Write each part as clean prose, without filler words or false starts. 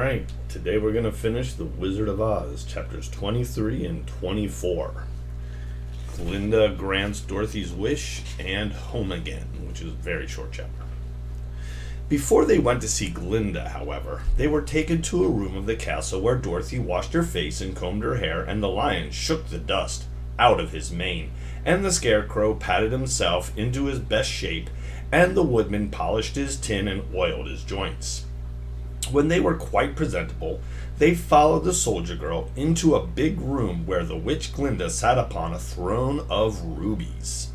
Alright, today we're going to finish The Wizard of Oz, chapters 23 and 24. Glinda grants Dorothy's wish and home again, which is a very short chapter. Before they went to see Glinda, however, they were taken to a room of the castle where Dorothy washed her face and combed her hair, and the lion shook the dust out of his mane, and the scarecrow patted himself into his best shape, and the woodman polished his tin and oiled his joints. When they were quite presentable, they followed the soldier girl into a big room where the witch Glinda sat upon a throne of rubies.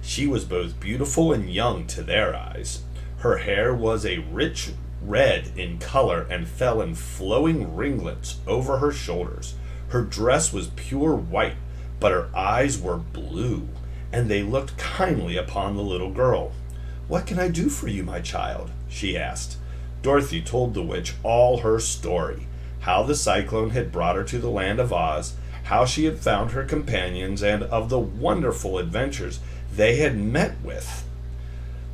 She was both beautiful and young to their eyes. Her hair was a rich red in color and fell in flowing ringlets over her shoulders. Her dress was pure white, but her eyes were blue, and they looked kindly upon the little girl. "What can I do for you, my child?" she asked. Dorothy told the witch all her story, how the cyclone had brought her to the land of Oz, how she had found her companions, and of the wonderful adventures they had met with.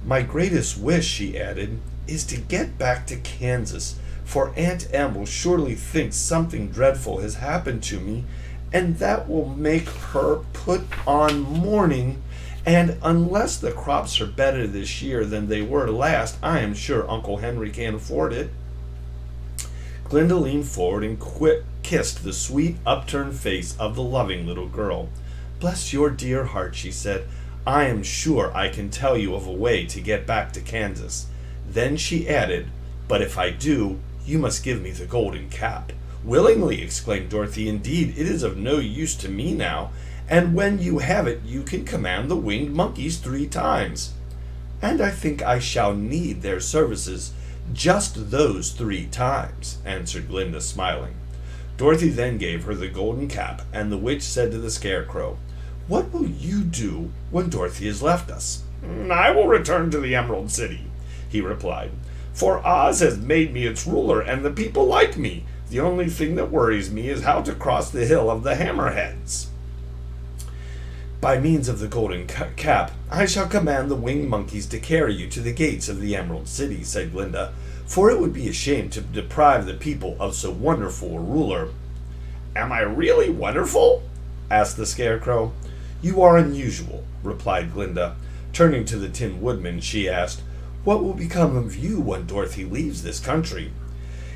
"My greatest wish," she added, "is to get back to Kansas, for Aunt Em will surely think something dreadful has happened to me, and that will make her put on mourning. And unless the crops are better this year than they were last, I am sure Uncle Henry can't afford it." Glinda leaned forward and kissed the sweet, upturned face of the loving little girl. "Bless your dear heart," she said. "I am sure I can tell you of a way to get back to Kansas." Then she added, "But if I do, you must give me the golden cap." "Willingly," exclaimed Dorothy. "Indeed, it is of no use to me now. And when you have it, you can command the winged monkeys 3 times. "And I think I shall need their services just those 3 times, answered Glinda, smiling. Dorothy then gave her the golden cap, and the witch said to the scarecrow, "What will you do when Dorothy has left us?" "I will return to the Emerald City," he replied, "for Oz has made me its ruler, and the people like me. The only thing that worries me is how to cross the hill of the Hammerheads." "By means of the golden cap, I shall command the winged monkeys to carry you to the gates of the Emerald City," said Glinda, "for it would be a shame to deprive the people of so wonderful a ruler." "Am I really wonderful?" asked the scarecrow. "You are unusual," replied Glinda. Turning to the Tin Woodman, she asked, "What will become of you when Dorothy leaves this country?"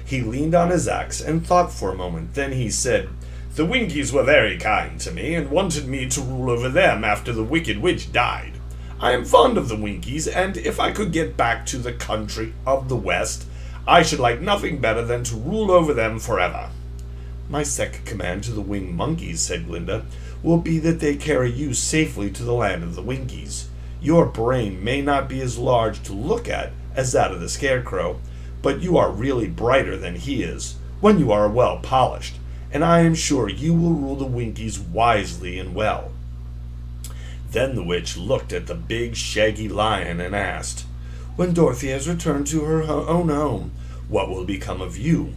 He leaned on his axe and thought for a moment. Then he said, "The Winkies were very kind to me, and wanted me to rule over them after the Wicked Witch died. I am fond of the Winkies, and if I could get back to the country of the West, I should like nothing better than to rule over them forever." "My second command to the winged monkeys," said Glinda, "will be that they carry you safely to the land of the Winkies. Your brain may not be as large to look at as that of the scarecrow, but you are really brighter than he is, when you are well polished, and I am sure you will rule the Winkies wisely and well." Then the witch looked at the big, shaggy lion and asked, "When Dorothy has returned to her own home, what will become of you?"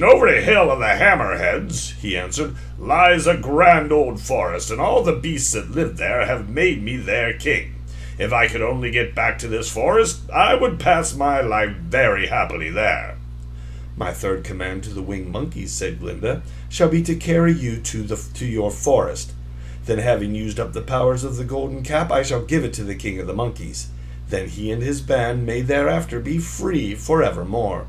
"Over the hill of the Hammerheads," he answered, "lies a grand old forest, and all the beasts that live there have made me their king. If I could only get back to this forest, I would pass my life very happily there." "My third command to the winged monkeys," said Glinda, "shall be to carry you to your forest. Then, having used up the powers of the golden cap, I shall give it to the king of the monkeys. Then he and his band may thereafter be free forevermore."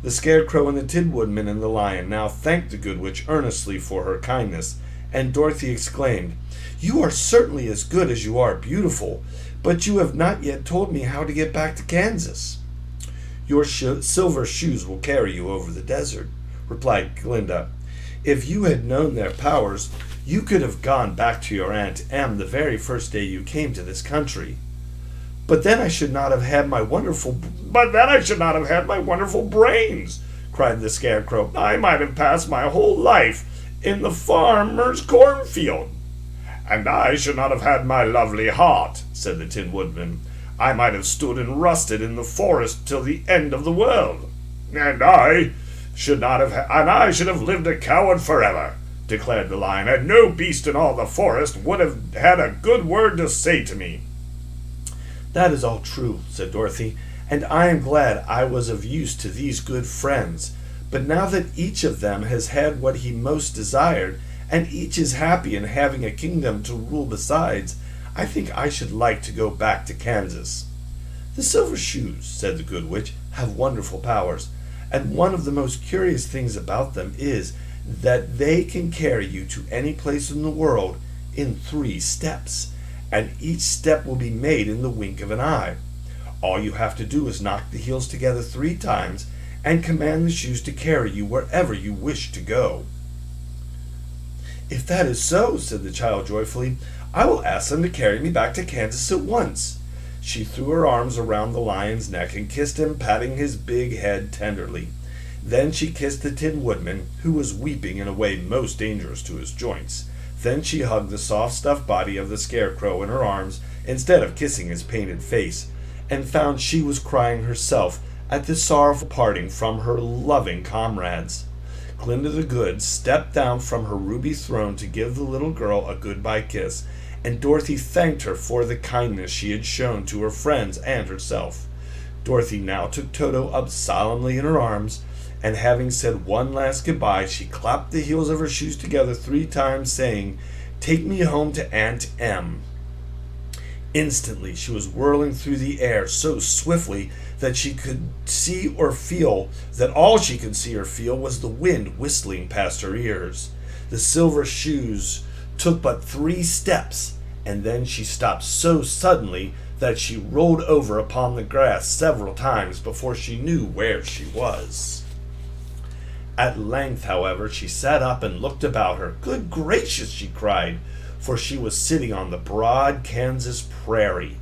The scarecrow and the Tin Woodman and the lion now thanked the good witch earnestly for her kindness, and Dorothy exclaimed, "You are certainly as good as you are beautiful, but you have not yet told me how to get back to Kansas." "Your silver shoes will carry you over the desert," replied Glinda. "If you had known their powers, you could have gone back to your Aunt Em the very first day you came to this country." "But then I should not have had my wonderful brains," cried the scarecrow. "I might have passed my whole life in the farmer's cornfield." "And I should not have had my lovely heart," said the Tin Woodman. "I might have stood and rusted in the forest till the end of the world." "And I should have lived a coward forever," declared the lion, "and no beast in all the forest would have had a good word to say to me." "That is all true," said Dorothy, and I am glad I was of use to these good friends. But now that each of them has had what he most desired, and each is happy in having a kingdom to rule besides, I think I should like to go back to Kansas." "The silver shoes," said the good witch, "have wonderful powers, and one of the most curious things about them is that they can carry you to any place in the world in 3 steps, and each step will be made in the wink of an eye. All you have to do is knock the heels together 3 times and command the shoes to carry you wherever you wish to go." "If that is so," said the child joyfully, "I will ask them to carry me back to Kansas at once." She threw her arms around the lion's neck and kissed him, patting his big head tenderly. Then she kissed the Tin Woodman, who was weeping in a way most dangerous to his joints. Then she hugged the soft stuffed body of the Scarecrow in her arms instead of kissing his painted face, and found she was crying herself at the sorrowful parting from her loving comrades. Glinda the Good stepped down from her ruby throne to give the little girl a goodbye kiss, and Dorothy thanked her for the kindness she had shown to her friends and herself. Dorothy now took Toto up solemnly in her arms, and having said one last goodbye, she clapped the heels of her shoes together 3 times, saying, "Take me home to Aunt Em." Instantly she was whirling through the air so swiftly that all she could see or feel was the wind whistling past her ears. The silver shoes took but 3 steps, and then she stopped so suddenly that she rolled over upon the grass several times before she knew where she was. At length, however, she sat up and looked about her. "Good gracious!" she cried, for she was sitting on the broad Kansas prairie,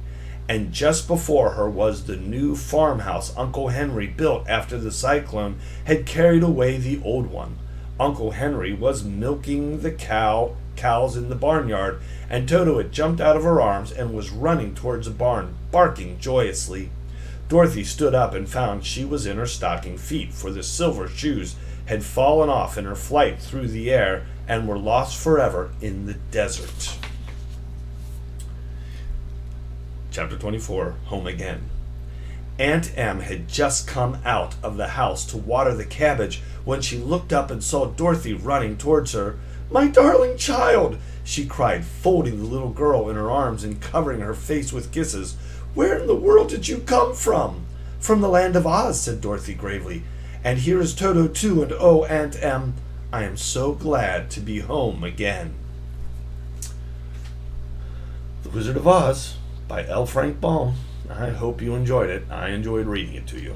and just before her was the new farmhouse Uncle Henry built after the cyclone had carried away the old one. Uncle Henry was milking the cows in the barnyard, and Toto had jumped out of her arms and was running towards the barn, barking joyously. Dorothy stood up and found she was in her stocking feet, for the silver shoes had fallen off in her flight through the air and were lost forever in the desert. Chapter 24, Home Again. Aunt Em had just come out of the house to water the cabbage when she looked up and saw Dorothy running towards her. "My darling child!" she cried, folding the little girl in her arms and covering her face with kisses. "Where in the world did you come from?" "From the land of Oz," said Dorothy gravely. "And here is Toto too, and oh, Aunt Em, I am so glad to be home again." The Wizard of Oz by L. Frank Baum. I hope you enjoyed it. I enjoyed reading it to you.